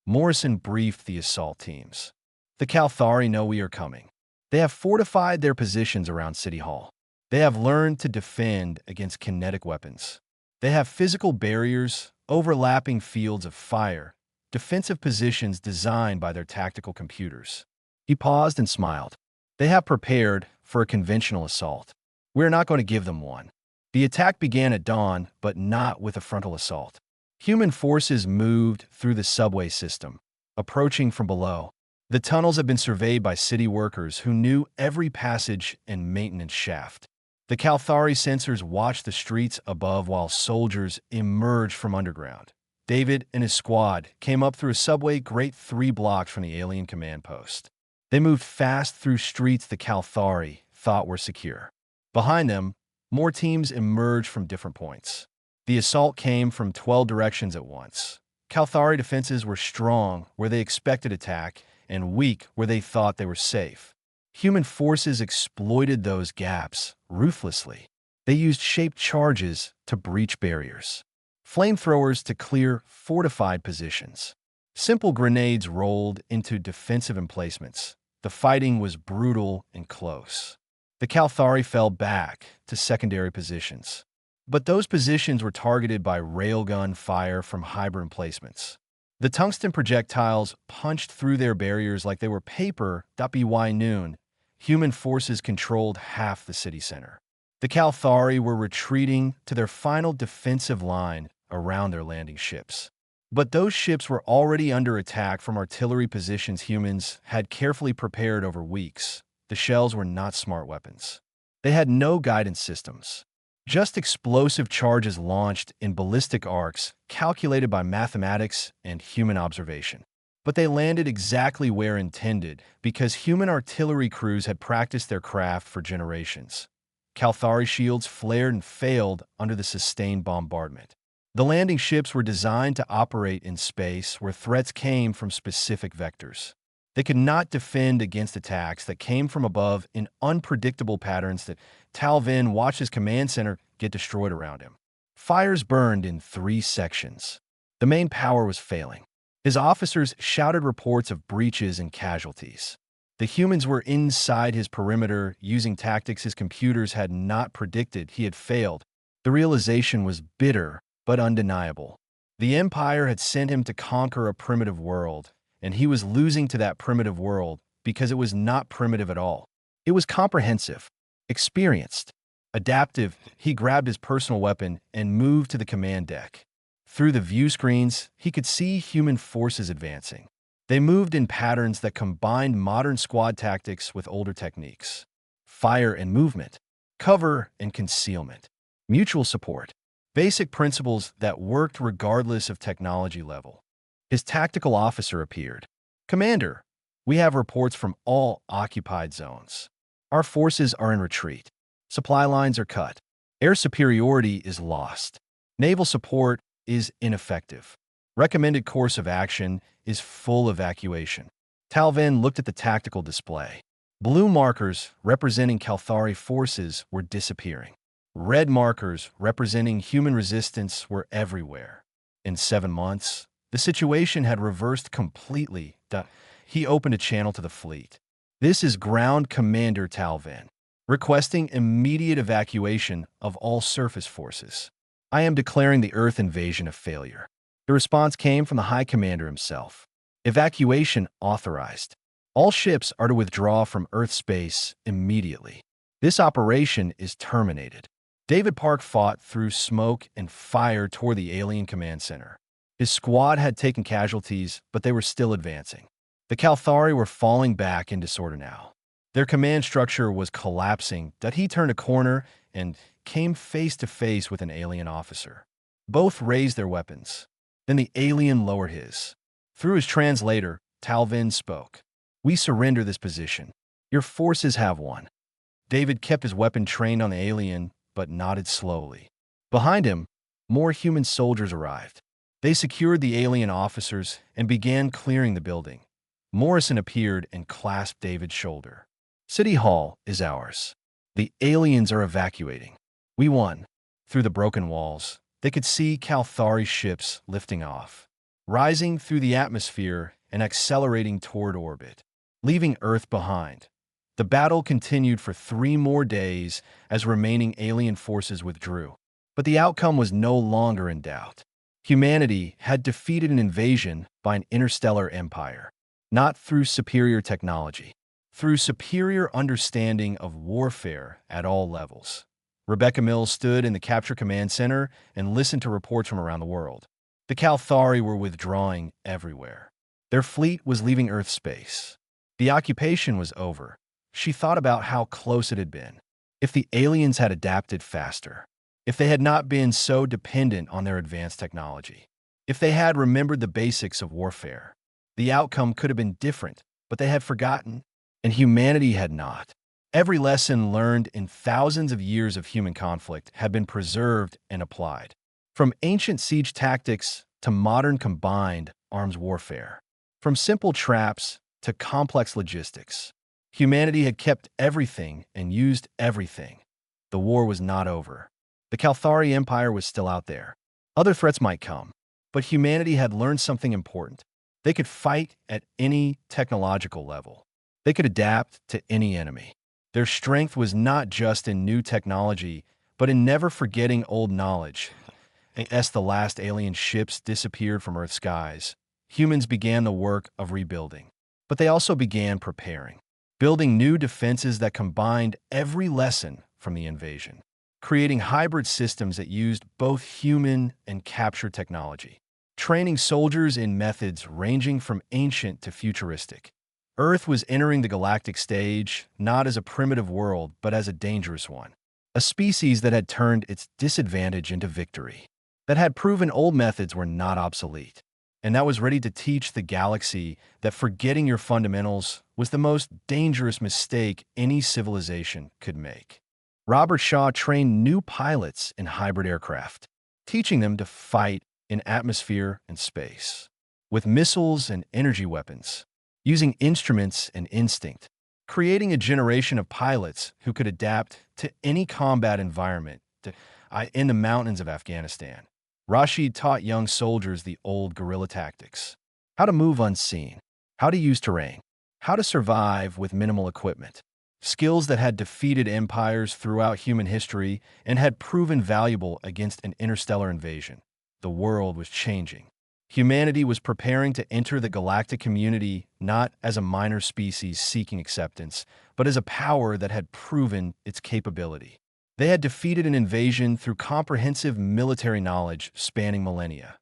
Morrison briefed the assault teams. The Kalthari know we are coming. They have fortified their positions around City Hall. They have learned to defend against kinetic weapons. They have physical barriers, overlapping fields of fire, defensive positions designed by their tactical computers. He paused and smiled. They have prepared for a conventional assault. We're not going to give them one. The attack began at dawn, but not with a frontal assault. Human forces moved through the subway system, approaching from below. The tunnels had been surveyed by city workers who knew every passage and maintenance shaft. The Kalthari sensors watched the streets above while soldiers emerged from underground. David and his squad came up through a subway grate 3 blocks from the alien command post. They moved fast through streets the Kalthari thought were secure. Behind them, more teams emerged from different points. The assault came from 12 directions at once. Kalthari defenses were strong where they expected attack and weak where they thought they were safe. Human forces exploited those gaps ruthlessly. They used shaped charges to breach barriers, flamethrowers to clear fortified positions. Simple grenades rolled into defensive emplacements. The fighting was brutal and close. The Kalthari fell back to secondary positions. But those positions were targeted by railgun fire from hybrid emplacements. The tungsten projectiles punched through their barriers like they were paper. By noon, human forces controlled half the city center. The Kalthari were retreating to their final defensive line around their landing ships. But those ships were already under attack from artillery positions humans had carefully prepared over weeks. The shells were not smart weapons. They had no guidance systems, just explosive charges launched in ballistic arcs calculated by mathematics and human observation. But they landed exactly where intended because human artillery crews had practiced their craft for generations. Kalthari shields flared and failed under the sustained bombardment. The landing ships were designed to operate in space where threats came from specific vectors. They could not defend against attacks that came from above in unpredictable patterns that Talvin watched his command center get destroyed around him. Fires burned in 3 sections. The main power was failing. His officers shouted reports of breaches and casualties. The humans were inside his perimeter using tactics his computers had not predicted. He had failed. The realization was bitter but undeniable. The Empire had sent him to conquer a primitive world, and he was losing to that primitive world because it was not primitive at all. It was comprehensive, experienced, adaptive. He grabbed his personal weapon and moved to the command deck. Through the view screens, he could see human forces advancing. They moved in patterns that combined modern squad tactics with older techniques. Fire and movement, cover and concealment, mutual support, basic principles that worked regardless of technology level. His tactical officer appeared. "Commander, we have reports from all occupied zones. Our forces are in retreat. Supply lines are cut. Air superiority is lost. Naval support is ineffective. Recommended course of action is full evacuation." Talvin looked at the tactical display. Blue markers representing Kalthari forces were disappearing. Red markers representing human resistance were everywhere. In 7 months, the situation had reversed completely. He opened a channel to the fleet. "This is Ground Commander Talvin, requesting immediate evacuation of all surface forces. I am declaring the Earth invasion a failure." The response came from the High Commander himself. "Evacuation authorized. All ships are to withdraw from Earth space immediately. This operation is terminated." David Park fought through smoke and fire toward the alien command center. His squad had taken casualties, but they were still advancing. The Kalthari were falling back in disorder now. Their command structure was collapsing. He turned a corner and came face to face with an alien officer. Both raised their weapons. Then the alien lowered his. Through his translator, Talvin spoke. "We surrender this position. Your forces have won." David kept his weapon trained on the alien, but nodded slowly. Behind him, more human soldiers arrived. They secured the alien officers and began clearing the building. Morrison appeared and clasped David's shoulder. City Hall is ours. The aliens are evacuating. We won. Through the broken walls, they could see Calthari ships lifting off, rising through the atmosphere and accelerating toward orbit, leaving Earth behind. The battle continued for 3 more days as remaining alien forces withdrew. But the outcome was no longer in doubt. Humanity had defeated an invasion by an interstellar empire, not through superior technology, through superior understanding of warfare at all levels. Rebecca Mills stood in the Capture Command Center and listened to reports from around the world. The Calthari were withdrawing everywhere. Their fleet was leaving Earth's space. The occupation was over. She thought about how close it had been. If the aliens had adapted faster, if they had not been so dependent on their advanced technology, if they had remembered the basics of warfare, the outcome could have been different, but they had forgotten, and humanity had not. Every lesson learned in thousands of years of human conflict had been preserved and applied. From ancient siege tactics to modern combined arms warfare, from simple traps to complex logistics, humanity had kept everything and used everything. The war was not over. The Calthari Empire was still out there. Other threats might come, but humanity had learned something important. They could fight at any technological level. They could adapt to any enemy. Their strength was not just in new technology, but in never forgetting old knowledge. As the last alien ships disappeared from Earth's skies, humans began the work of rebuilding. But they also began preparing, building new defenses that combined every lesson from the invasion, creating hybrid systems that used both human and captured technology, training soldiers in methods ranging from ancient to futuristic. Earth was entering the galactic stage not as a primitive world, but as a dangerous one. A species that had turned its disadvantage into victory, that had proven old methods were not obsolete, and that was ready to teach the galaxy that forgetting your fundamentals was the most dangerous mistake any civilization could make. Robert Shaw trained new pilots in hybrid aircraft, teaching them to fight in atmosphere and space, with missiles and energy weapons, using instruments and instinct, creating a generation of pilots who could adapt to any combat environment. In the mountains of Afghanistan, Rashid taught young soldiers the old guerrilla tactics, how to move unseen, how to use terrain, how to survive with minimal equipment, skills that had defeated empires throughout human history and had proven valuable against an interstellar invasion. The world was changing. Humanity was preparing to enter the galactic community not as a minor species seeking acceptance, but as a power that had proven its capability. They had defeated an invasion through comprehensive military knowledge spanning millennia.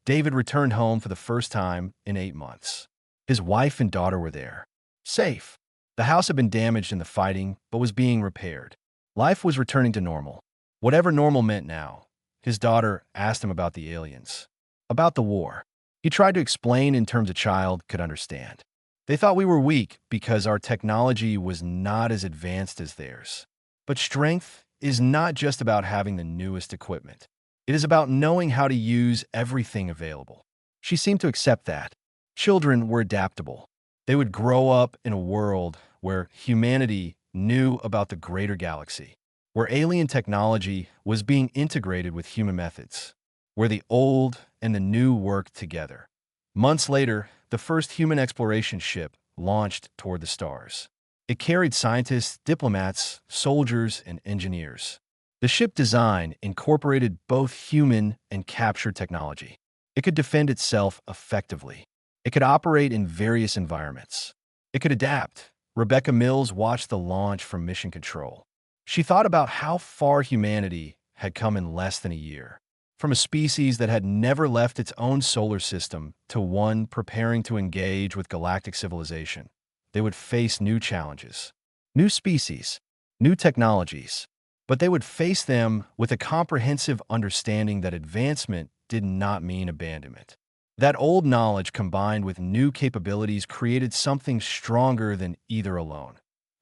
David returned home for the first time in 8 months. His wife and daughter were there, safe. The house had been damaged in the fighting, but was being repaired. Life was returning to normal, whatever normal meant now. His daughter asked him about the aliens, about the war. He tried to explain in terms a child could understand. They thought we were weak because our technology was not as advanced as theirs. But strength is not just about having the newest equipment. It is about knowing how to use everything available. She seemed to accept that. Children were adaptable. They would grow up in a world where humanity knew about the greater galaxy, where alien technology was being integrated with human methods, where the old and the new worked together. Months later, the first human exploration ship launched toward the stars. It carried scientists, diplomats, soldiers, and engineers. The ship design incorporated both human and captured technology. It could defend itself effectively. It could operate in various environments. It could adapt. Rebecca Mills watched the launch from mission control. She thought about how far humanity had come in less than a year, from a species that had never left its own solar system to one preparing to engage with galactic civilization. They would face new challenges, new species, new technologies, but they would face them with a comprehensive understanding that advancement did not mean abandonment. That old knowledge combined with new capabilities created something stronger than either alone.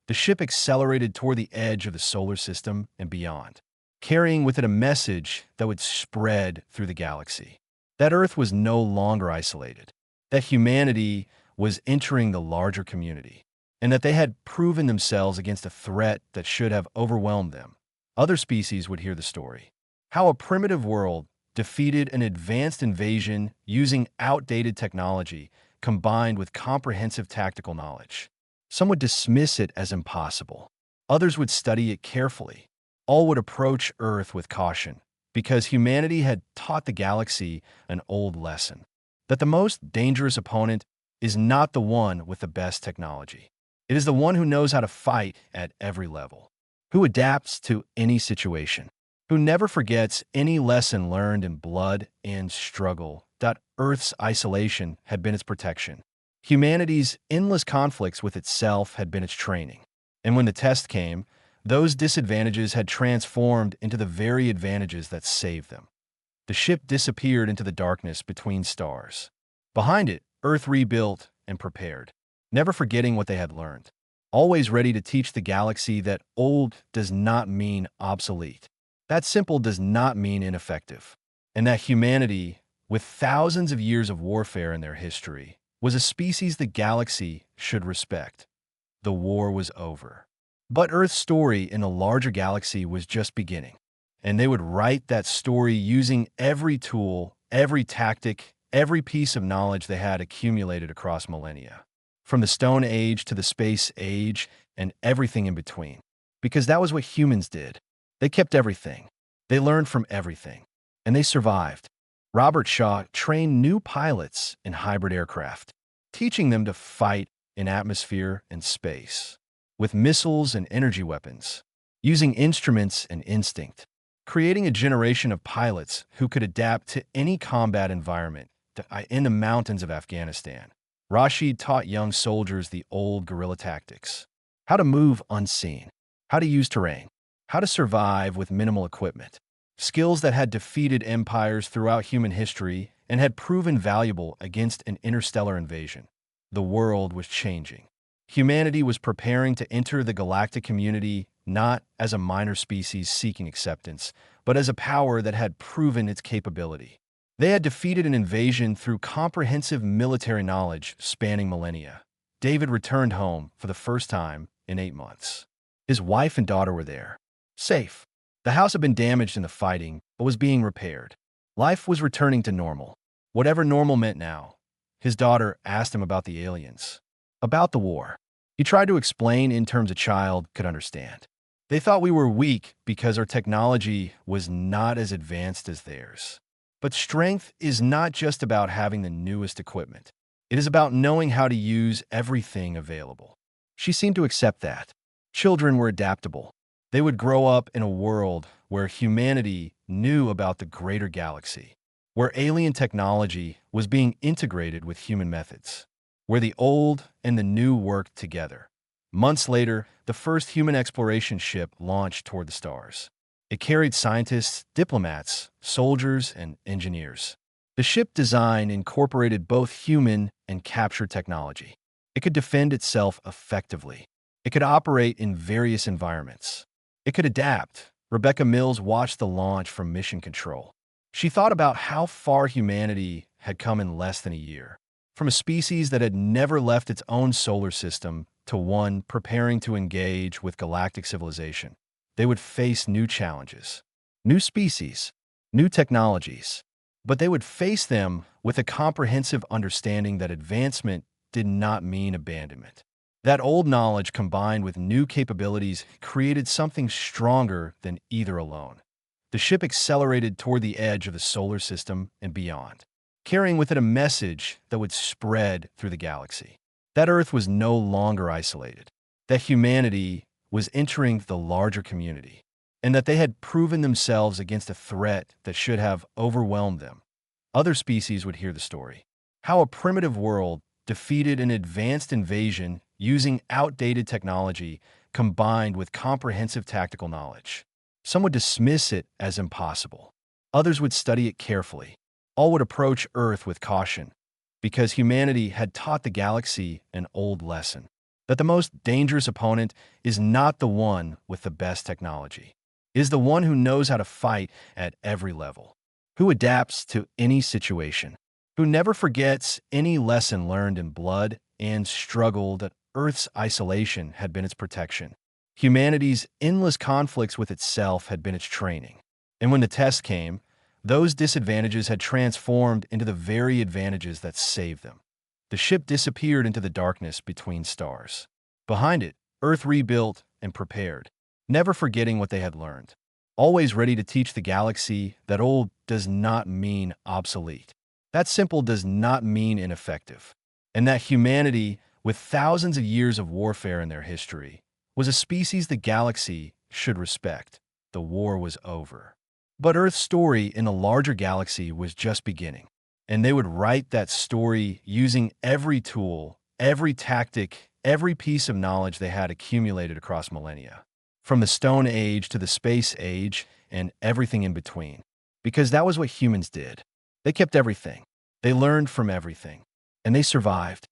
The ship accelerated toward the edge of the solar system and beyond, carrying with it a message that would spread through the galaxy. That Earth was no longer isolated, that humanity was entering the larger community, and that they had proven themselves against a threat that should have overwhelmed them. Other species would hear the story. How a primitive world defeated an advanced invasion using outdated technology combined with comprehensive tactical knowledge. Some would dismiss it as impossible. Others would study it carefully. All would approach Earth with caution, because humanity had taught the galaxy an old lesson, that the most dangerous opponent is not the one with the best technology. It is the one who knows how to fight at every level, who adapts to any situation, who never forgets any lesson learned in blood and struggle. Earth's isolation had been its protection. Humanity's endless conflicts with itself had been its training. And when the test came, those disadvantages had transformed into the very advantages that saved them. The ship disappeared into the darkness between stars. Behind it, Earth rebuilt and prepared, never forgetting what they had learned, always ready to teach the galaxy that old does not mean obsolete, that simple does not mean ineffective, and that humanity, with thousands of years of warfare in their history, was a species the galaxy should respect. The war was over. But Earth's story in a larger galaxy was just beginning, and they would write that story using every tool, every tactic, every piece of knowledge they had accumulated across millennia, from the Stone Age to the Space Age and everything in between. Because that was what humans did. They kept everything. They learned from everything. And they survived. Robert Shaw trained new pilots in hybrid aircraft, teaching them to fight in atmosphere and space, with missiles and energy weapons, using instruments and instinct, creating a generation of pilots who could adapt to any combat environment. In the mountains of Afghanistan, Rashid taught young soldiers the old guerrilla tactics, how to move unseen, how to use terrain, how to survive with minimal equipment, skills that had defeated empires throughout human history and had proven valuable against an interstellar invasion. The world was changing. Humanity was preparing to enter the galactic community not as a minor species seeking acceptance, but as a power that had proven its capability. They had defeated an invasion through comprehensive military knowledge spanning millennia. David returned home for the first time in 8 months. His wife and daughter were there, safe. The house had been damaged in the fighting, but was being repaired. Life was returning to normal, whatever normal meant now. His daughter asked him about the aliens, about the war. He tried to explain in terms a child could understand. They thought we were weak because our technology was not as advanced as theirs. But strength is not just about having the newest equipment. It is about knowing how to use everything available. She seemed to accept that. Children were adaptable. They would grow up in a world where humanity knew about the greater galaxy, where alien technology was being integrated with human methods, where the old and the new worked together. Months later, the first human exploration ship launched toward the stars. It carried scientists, diplomats, soldiers, and engineers. The ship design incorporated both human and captured technology. It could defend itself effectively. It could operate in various environments. It could adapt. Rebecca Mills watched the launch from mission control. She thought about how far humanity had come in less than a year, from a species that had never left its own solar system to one preparing to engage with galactic civilization. They would face new challenges, new species, new technologies, but they would face them with a comprehensive understanding that advancement did not mean abandonment. That old knowledge combined with new capabilities created something stronger than either alone. The ship accelerated toward the edge of the solar system and beyond, carrying with it a message that would spread through the galaxy. That Earth was no longer isolated, that humanity was entering the larger community, and that they had proven themselves against a threat that should have overwhelmed them. Other species would hear the story. How a primitive world defeated an advanced invasion using outdated technology combined with comprehensive tactical knowledge. Some would dismiss it as impossible. Others would study it carefully. All would approach Earth with caution, because humanity had taught the galaxy an old lesson, that the most dangerous opponent is not the one with the best technology. It is the one who knows how to fight at every level, who adapts to any situation, who never forgets any lesson learned in blood and struggle. Earth's isolation had been its protection. Humanity's endless conflicts with itself had been its training. And when the test came, those disadvantages had transformed into the very advantages that saved them. The ship disappeared into the darkness between stars. Behind it, Earth rebuilt and prepared, never forgetting what they had learned. Always ready to teach the galaxy that old does not mean obsolete. That simple does not mean ineffective. And that humanity, with thousands of years of warfare in their history, was a species the galaxy should respect. The war was over. But Earth's story in a larger galaxy was just beginning. And they would write that story using every tool, every tactic, every piece of knowledge they had accumulated across millennia. From the Stone Age to the Space Age and everything in between. Because that was what humans did. They kept everything. They learned from everything. And they survived.